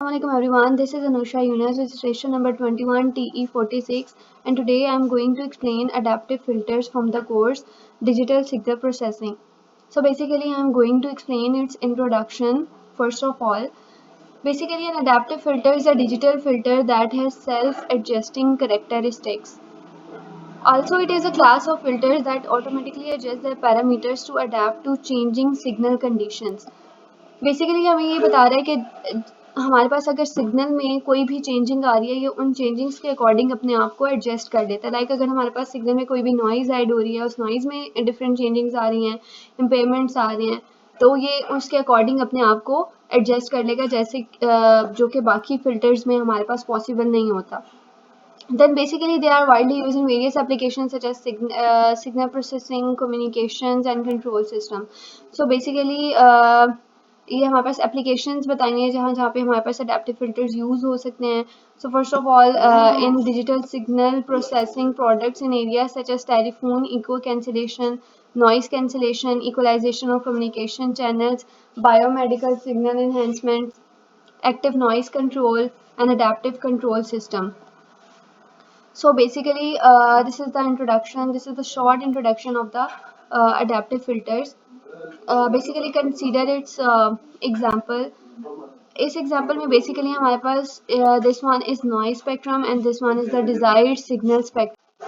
Assalamualaikum everyone, this is Anusha Yunus, registration number 21TE46, and today I am going to explain adaptive filters from the course Digital Signal Processing. So basically I am going to explain its introduction. First of all, basically an adaptive filter is a digital filter that has self-adjusting characteristics. Also, it is a class of filters that automatically adjust their parameters to adapt to changing signal conditions. Basically हमें ये बता रहा है कि हमारे पास अगर signal में कोई भी चेंजिंग आ रही है, ये उन चेंजिंग्स के अकॉर्डिंग अपने आप को एडजस्ट कर देता है. लाइक अगर हमारे पास सिग्नल में कोई भी नॉइज़ ऐड हो रही है, उस नॉइज़ में डिफरेंट चेंजिंग्स आ रही हैं, इम्पेयरमेंट्स आ रहे हैं, तो ये उसके अकॉर्डिंग अपने आप को एडजस्ट कर लेगा, जैसे जो कि बाकी फ़िल्टर्स में हमारे पास पॉसिबल नहीं होता. Then basically they are widely used in various applications such as signal processing, communications and control system. So basically ये हमारे पास एप्लीकेशंस बताएंगे जहाँ जहाँ पे हमारे पास अडेप्टिव फिल्टर्स यूज़ हो सकते हैं. So first of all in digital signal processing products in areas such as telephone, echo cancellation, noise cancellation, equalization of communication channels, biomedical signal enhancement, active noise control and adaptive control system. So basically, this is the introduction. This is the short introduction of the adaptive filters. Basically, consider its example. इस example में basically हमारे पास this one is noise spectrum and this one is the desired signal spectrum.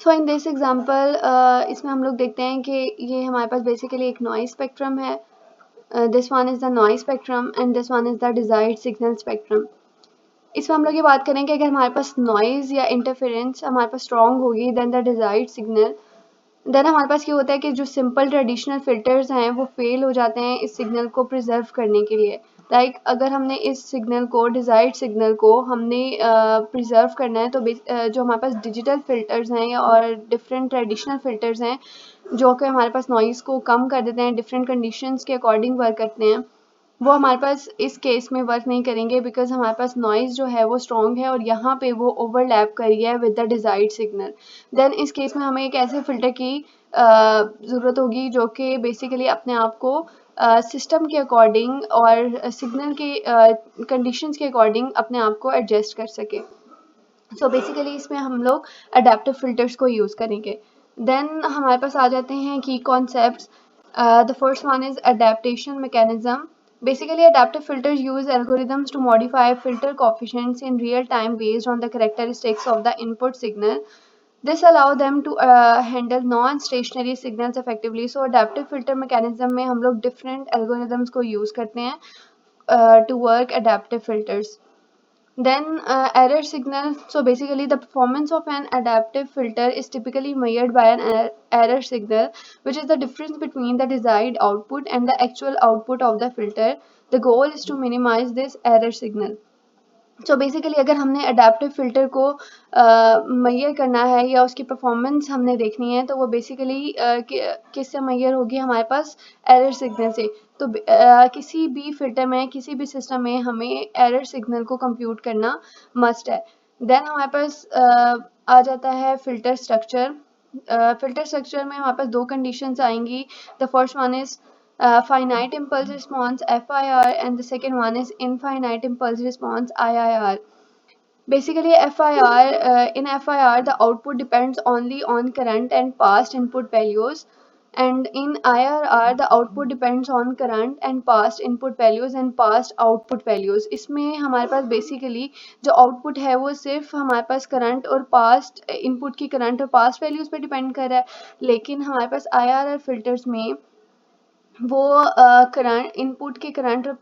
So in this example इसमें हम लोग देखते हैं कि ये हमारे पास बेसिकली एक नॉइज स्पेक्ट्रम है. This one is the noise spectrum and this one is the desired signal spectrum. इसमें हम लोग ये बात करें कि अगर हमारे पास नॉइज़ या इंटरफेरेंस हमारे पास स्ट्रॉन्ग होगी then the desired signal, then हमारे पास क्या होता है कि जो सिंपल ट्रेडिशनल फिल्टर्स हैं वो फेल हो जाते हैं इस सिग्नल को प्रिजर्व करने के लिए. लाइक अगर हमने इस सिग्नल को डिज़ायर्ड सिग्नल को हमने प्रिजर्व करना है तो जो हमारे पास डिजिटल फिल्टर्स हैं और डिफरेंट ट्रेडिशनल फिल्टर्स हैं जो कि हमारे पास नॉइज़ को कम कर देते हैं, डिफरेंट कंडीशंस के अकॉर्डिंग वर्क करते हैं, वो हमारे पास इस केस में वर्क नहीं करेंगे बिकॉज हमारे पास नॉइज़ जो है वो स्ट्रॉन्ग है और यहाँ पे वो ओवरलैप कर रही है with the desired signal. Then इस केस में हमें एक ऐसे फ़िल्टर की ज़रूरत होगी जो कि बेसिकली अपने आप को सिस्टम के अकॉर्डिंग और सिग्नल के कंडीशंस के अकॉर्डिंग अपने आप को एडजस्ट कर सके. सो बेसिकली इसमें हम लोग अडेप्टिव फ़िल्टर्स को यूज़ करेंगे. देन हमारे पास आ जाते हैं की concepts. The first one is adaptation mechanism. Basically, adaptive filters use algorithms to modify filter coefficients in real time based on the characteristics of the input signal. This allows them to handle non-stationary signals effectively. So, adaptive filter mechanism में हम लोग different algorithms को use करते हैं to work adaptive filters. Then error signal. So basically the performance of an adaptive filter is typically measured by an error signal, which is the difference between the desired output and the actual output of the filter. The goal is to minimize this error signal. So basically अगर हमने adaptive filter को मैयर करना है या उसकी performance हमने देखनी है तो वो बेसिकली किससे मैयर होगी, हमारे पास एरर सिग्नल से. तो किसी भी फ़िल्टर में किसी भी सिस्टम में हमें एरर सिग्नल को कंप्यूट करना मस्ट है. देन हमारे पास आ जाता है फ़िल्टर स्ट्रक्चर. फ़िल्टर स्ट्रक्चर में हमारे पास दो कंडीशंस आएंगी. The first one is finite impulse response FIR and the second one is infinite impulse response IIR. Basically FIR, in FIR the output depends only on current and past input values, and in IRR the output depends on current and past input values and past output values. इसमें हमारे पास basically जो output है वो सिर्फ हमारे पास current और past input की current और past values पे depend कर रहा है, लेकिन हमारे पास IRR filters में वो करंट इनपुट के करंट और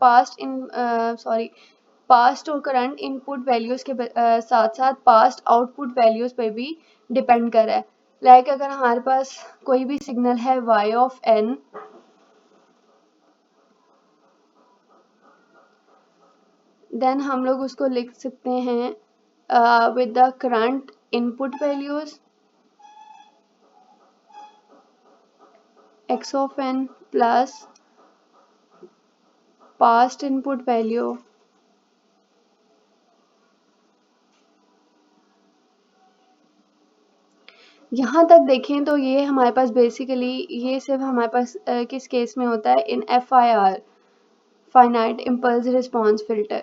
पास्ट और करंट इनपुट वैल्यूज़ के साथ साथ पास्ट आउटपुट वैल्यूज़ पे भी डिपेंड कर रहा है. लाइक अगर हमारे पास कोई भी सिग्नल है y ऑफ n, देन हम लोग उसको लिख सकते हैं with the current input values x of n plus past input value यहाँ तक देखें तो ये हमारे पास बेसिकली ये सिर्फ हमारे पास किस केस में होता है, इन FIR finite impulse response filter.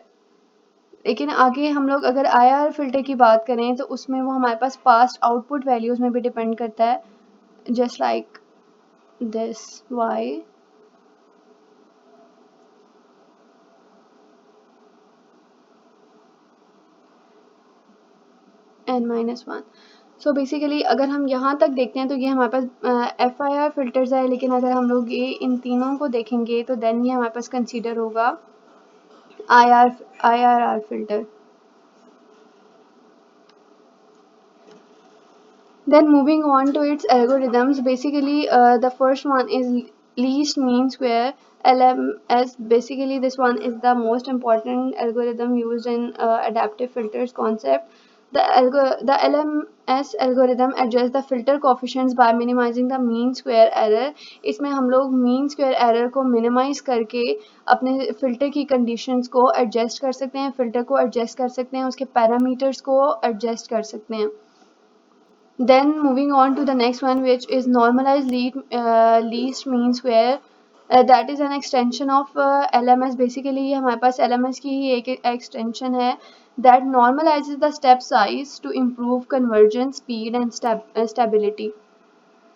लेकिन आगे हम लोग अगर IR फिल्टर की बात करें तो उसमें वो हमारे पास पास्ट आउटपुट वैल्यूज़ में भी डिपेंड करता है, just like this y n-1। So basically अगर हम यहाँ तक देखते हैं तो ये हमारे पास FIR फिल्टर्स है, लेकिन अगर हम लोग ये इन तीनों को देखेंगे तो देन ये हमारे पास कंसीडर होगा IRR filter. Then moving on to its algorithms, basically the first one is least mean square LMS. Basically this one is the most important algorithm used in adaptive filters concept. The LMS algorithm adjusts the filter coefficients by minimizing the mean square error. इसमें हम लोग mean square error को minimize करके अपने filter की conditions को adjust कर सकते हैं, filter को adjust कर सकते हैं, उसके parameters को adjust कर सकते हैं. Then moving on to the next one, which is normalized least mean square. That is an extension of LMS. Basically ये हमारे पास LMS की ही एक extension है that normalizes the step size to improve convergence, speed and stability.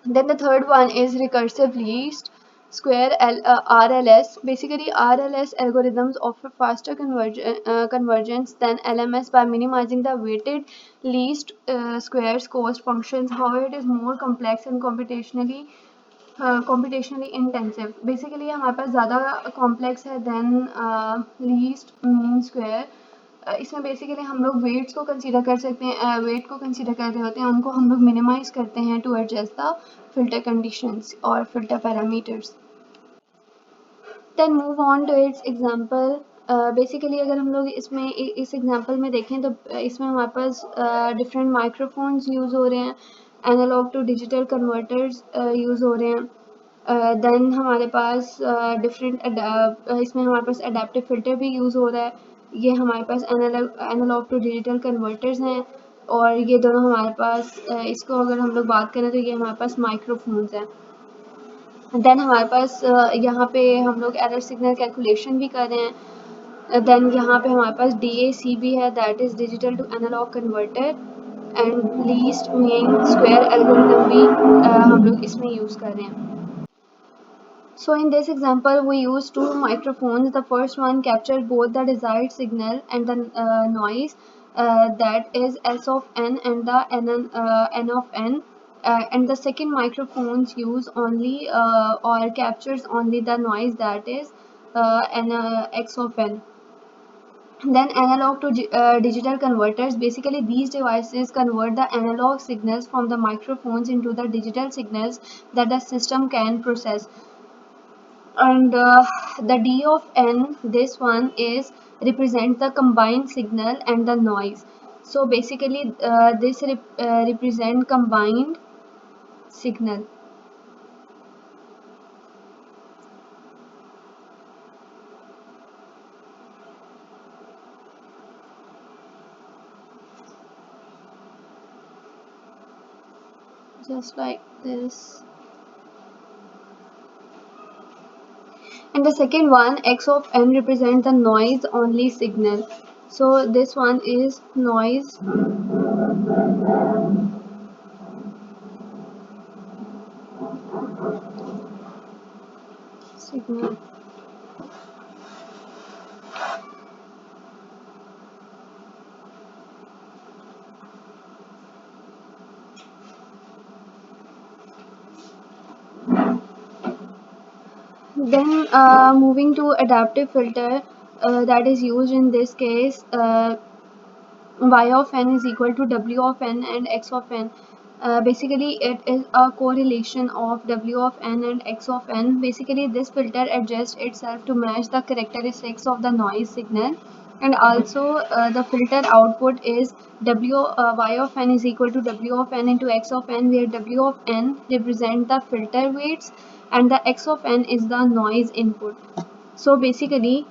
Then the third one is recursive least square RLS. Basically RLS algorithms offer faster convergence than LMS by minimizing the weighted least squares cost functions. However, it is more complex and computationally intensive. Basically हमारे पास ज़्यादा complex है than least mean square. इसमें basically हम लोग weights को consider कर सकते हैं, वेट को कंसीडर कर रहे होते हैं, उनको हम लोग मिनिमाइज करते हैं to adjust the filter conditions और filter parameters. Then move on to its example. Basically अगर हम लोग इसमें इस एग्जांपल में देखें तो इसमें हमारे पास डिफरेंट माइक्रोफोन्स यूज़ हो रहे हैं, analogue to digital converters use हो रहे हैं. देन हमारे पास इसमें हमारे पास अडेप्टिव फिल्टर भी यूज़ हो रहा है. ये हमारे पास एनालॉग टू डिजिटल कन्वर्टर्स हैं और ये दोनों हमारे पास इसको अगर हम लोग बात करें तो ये हमारे पास माइक्रोफोन्स हैं. देन हमारे पास यहाँ पे हम लोग एरर सिग्नल कैलकुलेशन भी कर रहे हैं. देन यहाँ पे हमारे पास DAC भी है, that is digital to analogue converter, and least mean square algorithm भी हम लोग इसमें यूज़ कर रहे हैं. So in this example, we use two microphones. The first one captures both the desired signal and the noise, that is S of n and the n of n. And the second microphones use only or captures only the noise, that is x of n. Then analog to digital converters. Basically these devices convert the analog signals from the microphones into the digital signals that the system can process. And the D of n, this one is represent the combined signal and the noise. So basically this represent combined signal. Just like this. And the second one, x of n, represent the noise only signal. So this one is noise signal. Then moving to adaptive filter, that is used in this case, y of n is equal to w of n and x of n. Basically it is a correlation of w of n and x of n. Basically this filter adjusts itself to match the characteristics of the noise signal, and also the filter output is y of n is equal to w of n into x of n, where w of n represent the filter weights and the x of n is the noise input. So basically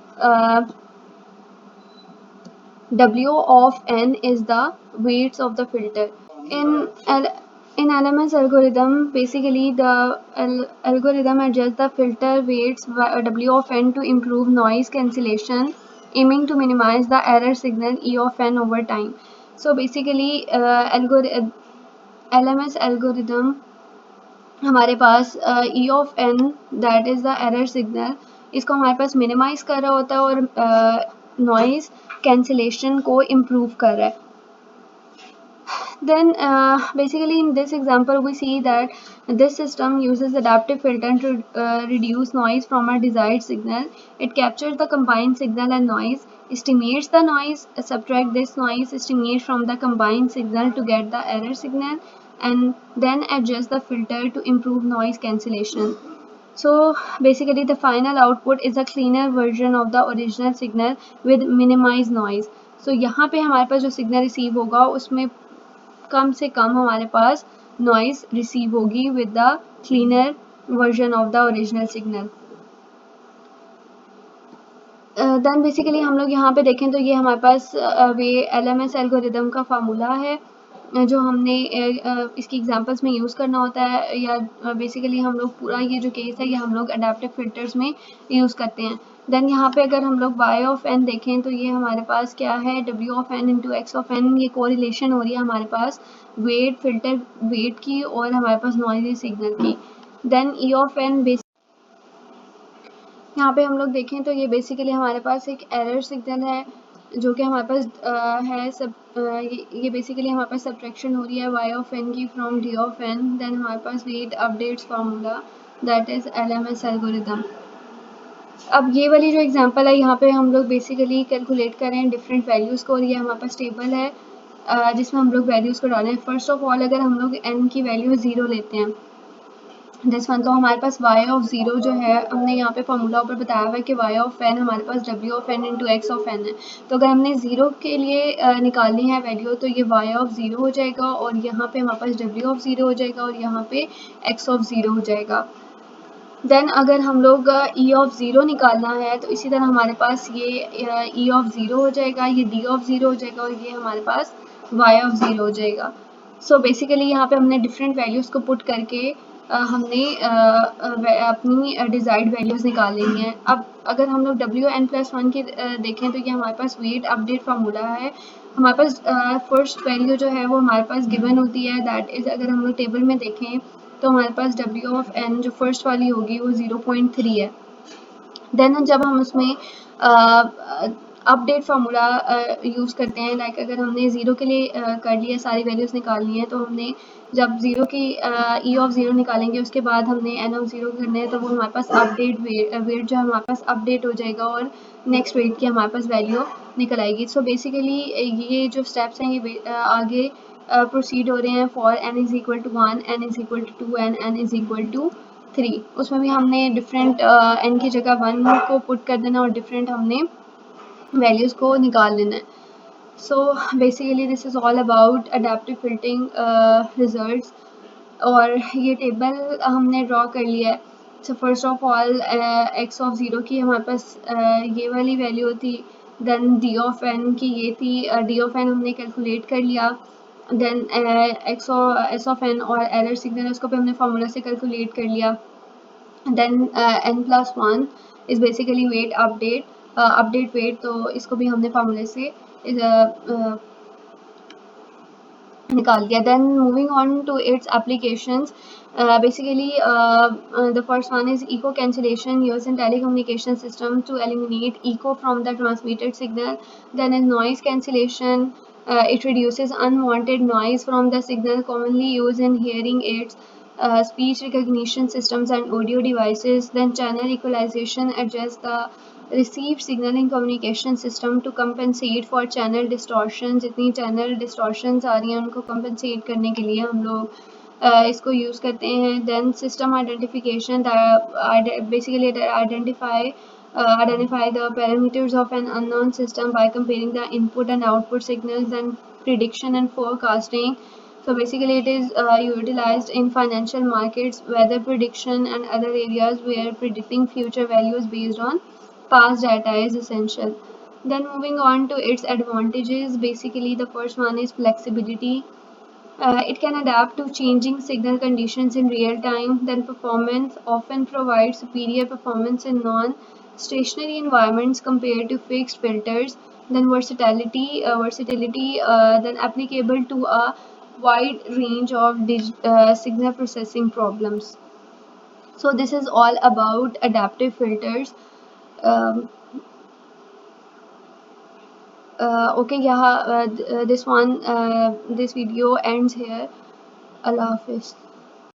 W of n is the weights of the filter. In in LMS algorithm, basically the algorithm adjusts the filter weights W of n to improve noise cancellation. aiming to minimize the error signal E of n over time. So basically LMS algorithm हमारे पास E of n that is the error signal, इसको हमारे पास minimise कर रहा होता है और noise cancellation को improve कर रहा है. Then basically in this example we see that this system uses adaptive filter to reduce noise from a desired signal. It captures the combined signal and noise, estimates the noise, subtract this noise estimate from the combined signal to get the error signal, and then adjust the filter to improve noise cancellation. So basically the final output is a cleaner version of the original signal with minimized noise. So यहाँ पे हमारे पास जो signal receive होगा उसमें कम से कम हमारे पास नॉइज रिसीव होगी with the cleaner version of the original signal. Then basically हम लोग यहाँ पे देखें तो ये हमारे पास वे LMS एल्गोरिदम का फार्मूला है जो हमने इसकी एग्जांपल्स में यूज़ करना होता है, या बेसिकली हम लोग पूरा ये जो केस है ये हम लोग अडेप्टिव फिल्टर्स में यूज़ करते हैं. देन यहाँ पे अगर हम लोग y ऑफ n देखें तो ये हमारे पास क्या है, w of n into x of n, ये कोरिलेशन हो रही है हमारे पास वेट फिल्टर वेट की और हमारे पास नॉइजी सिग्नल की. देन e ऑफ n यहाँ पे हम लोग देखें तो ये बेसिकली हमारे पास एक एरर सिग्नल है जो कि हमारे पास है सब ये बेसिकली हमारे पास सब्ट्रैक्शन हो रही है y ऑफ n की from d of n. Then हमारे पास weight updates formula that is LMS algorithm. अब ये वाली जो एग्जांपल है यहाँ पे हम लोग बेसिकली कैलकुलेट करें डिफरेंट वैल्यूज़ को, और ये हमारे पास टेबल है जिसमें हम लोग वैल्यूज़ को डालें. फर्स्ट ऑफ ऑल अगर हम लोग n की वैल्यू 0 लेते हैं दिस वन, तो हमारे पास y ऑफ 0 जो है हमने यहाँ पे फॉर्मूला ऊपर बताया हुआ है कि y ऑफ n हमारे पास w of n into x of n है. तो अगर हमने 0 के लिए निकालनी है वैल्यू तो ये y ऑफ 0 हो जाएगा और यहाँ पे हमारे पास w ऑफ 0 हो जाएगा और यहाँ पे x ऑफ 0 हो जाएगा. देन अगर हम लोग e ऑफ 0 निकालना है तो इसी तरह हमारे पास ये e ऑफ 0 हो जाएगा, ये d ऑफ 0 हो जाएगा और ये हमारे पास y ऑफ 0 हो जाएगा. सो बेसिकली यहाँ पे हमने डिफरेंट वैल्यूज़ को पुट करके हमने अपनी डिज़ायर्ड वैल्यूज़ निकाल लेनी है. अब अगर हम लोग WN+1 की देखें तो ये हमारे पास वेट अपडेट फार्मूला है. हमारे पास फर्स्ट वैल्यू जो है वो हमारे पास गिवन होती है, दैट इज़ अगर हम लोग टेबल में देखें तो हमारे पास W ऑफ n जो फर्स्ट वाली होगी वो 0.3 है. देन जब हम उसमें अपडेट फार्मूला यूज़ करते हैं, लाइक अगर हमने 0 के लिए कर लिया सारी वैल्यूज़ निकालनी है तो हमने जब 0 की e ऑफ 0 निकालेंगे उसके बाद हमने n ऑफ 0 करना है तो वो हमारे पास अपडेट वेट जो है हमारे पास अपडेट हो जाएगा और नेक्स्ट वेट की हमारे पास वैल्यू निकल आएगी. सो बेसिकली ये जो स्टेप्स हैं ये आगे प्रोसीड हो रहे हैं for n is equal to 1, n is equal to 2 and n is equal to 3. उसमें भी हमने डिफरेंट n की जगह 1 को पुट कर देना और डिफरेंट हमने वैल्यूज़ को निकाल लेना है. So basically this is all about adaptive filtering results, और ये टेबल हमने ड्रॉ कर लिया है. सो first of all x of 0 की हमारे पास ये वाली वैल्यू थी, देन d ऑफ n की ये थी, d ऑफ n हमने कैलकुलेट कर लिया, देन s ऑफ n और एरर सिग्नल उसको भी हमने फार्मूला से कैलकुलेट कर लिया. Then n+1 is basically weight update weight, तो इसको भी हमने फार्मूले से निकाल दिया. Then moving on to its applications, basically the first one is echo cancellation used in telecommunication system to eliminate echo from the transmitted signal. Then is noise cancellation, it reduces unwanted noise from the signal commonly used in hearing aids, speech recognition systems and audio devices. Then channel equalization adjusts the received signal in communication system to compensate for channel distortion. जितनी channel distortions आ रही हैं उनको compensate करने के लिए हम लोग इसको यूज़ करते हैं. Then system identification, basically identify the parameters of an unknown system by comparing the input and output signals, and prediction and forecasting. So basically it is utilized in financial markets, weather prediction and other areas where predicting future values based on past data is essential. Then moving on to its advantages, basically the first one is flexibility. It can adapt to changing signal conditions in real time. Then performance often provides superior performance in non-stationary environments compared to fixed filters. Then versatility, then applicable to a wide range of signal processing problems. So this is all about adaptive filters. Um, okay, yeah, this video ends here. Allah Hafiz.